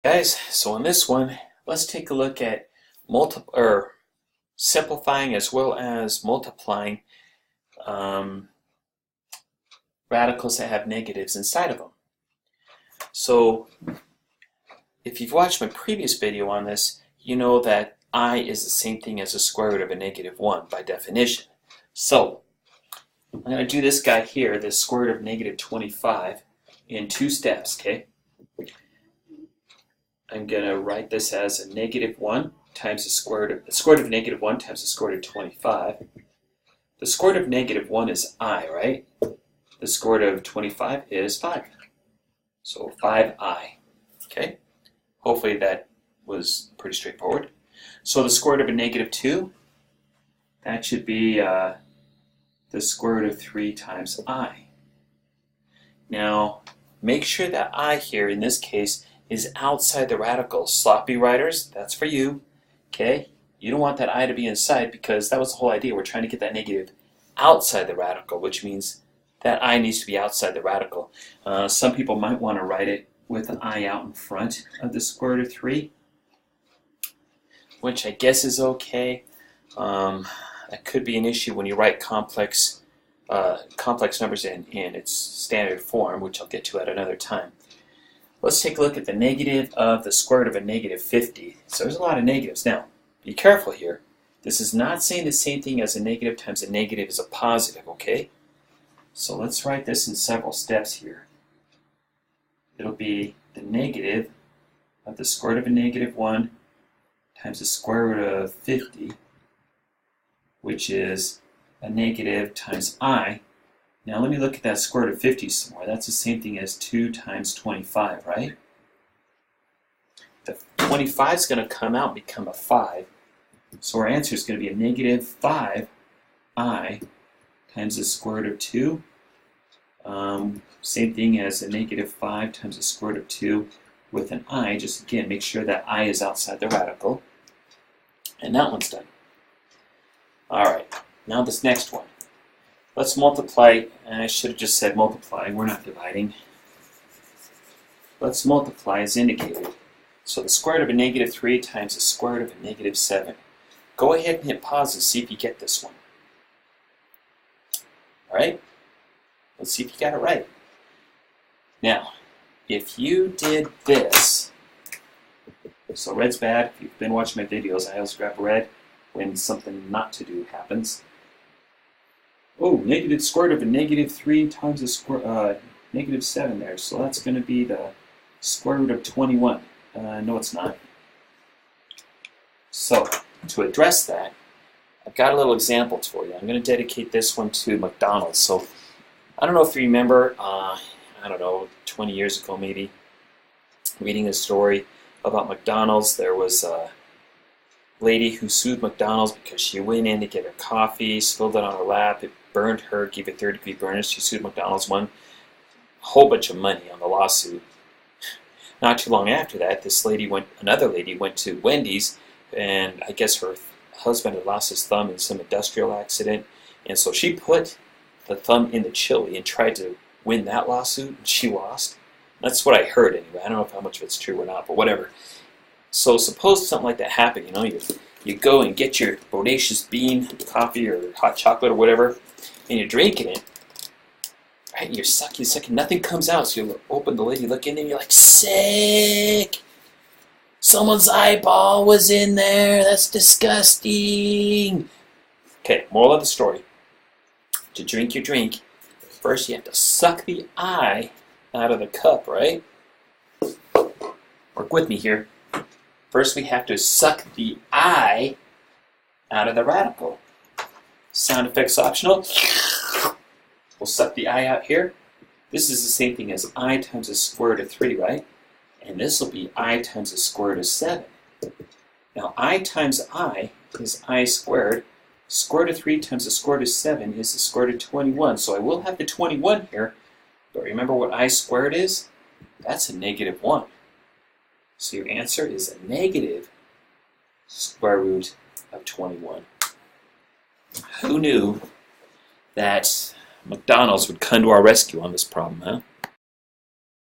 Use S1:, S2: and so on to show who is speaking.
S1: Guys, so in this one, let's take a look at simplifying as well as multiplying um, radicals that have negatives inside of them. So if you've watched my previous video on this, you know that I is the same thing as the square root of a -1 by definition. So I'm going to do this guy here, the square root of -25, in 2 steps, okay? I'm going to write this as a -1 times the square root of -1 times the square root of 25. The square root of -1 is I, right? The square root of 25 is 5. So 5i, okay? Hopefully that was pretty straightforward. So the square root of a -2, that should be the square root of 3 times I. Now, make sure that I here, in this case, is outside the radical. Sloppy writers, that's for you, okay? You don't want that I to be inside because that was the whole idea. We're trying to get that negative outside the radical, which means that I needs to be outside the radical. Some people might want to write it with an I out in front of the square root of 3, which I guess is okay. That could be an issue when you write complex numbers in its standard form, which I'll get to at another time. Let's take a look at the negative of the square root of a -50. So there's a lot of negatives. Now, be careful here. This is not saying the same thing as a negative times a negative is a positive, okay? So let's write this in several steps here. It'll be the negative of the square root of a -1 times the square root of 50, which is a negative times I. Now let me look at that square root of 50 some more. That's the same thing as 2 times 25, right? The 25 is going to come out and become a 5. So our answer is going to be a -5i times the square root of 2. Same thing as a -5 times the square root of 2 with an I. Just again, make sure that I is outside the radical. And that one's done. Alright, now this next one. Let's multiply, and I should have just said multiply, we're not dividing. Let's multiply as indicated. So the square root of a -3 times the square root of a -7. Go ahead and hit pause and see if you get this one. Alright? Let's see if you got it right. Now, if you did this, so red's bad. If you've been watching my videos, I always grab red when something not to do happens. Oh, negative square root of a -3 times the square, -7 there. So that's going to be the square root of 21. No, it's not. So, to address that, I've got a little example for you. I'm going to dedicate this one to McDonald's. So, I don't know if you remember, I don't know, 20 years ago maybe, reading a story about McDonald's. There was a lady who sued McDonald's because she went in to get her coffee, spilled it on her lap, it burned her, gave her 3rd-degree burns. She sued McDonald's, won a whole bunch of money on the lawsuit. Not too long after that, another lady went to Wendy's, and I guess her husband had lost his thumb in some industrial accident, and so she put the thumb in the chili and tried to win that lawsuit, and she lost. That's what I heard anyway. I don't know how much of it's true or not, but whatever. So suppose something like that happened, you know, you go and get your bodacious bean coffee or hot chocolate or whatever, and you're drinking it, right? And you're sucking, nothing comes out. So you open the lid, you look in there, and you're like, sick! Someone's eyeball was in there, that's disgusting! Okay, moral of the story. To drink your drink, first you have to suck the eye out of the cup, right? Work with me here. First we have to suck the I out of the radical. Sound effects optional. We'll suck the I out here. This is the same thing as I times the square root of 3, right? And this will be I times the square root of 7. Now I times I is I squared. Square root of 3 times the square root of 7 is the square root of 21. So I will have the 21 here. But remember what I squared is? That's a -1. So your answer is a negative square root of 21. Who knew that McDonald's would come to our rescue on this problem, huh?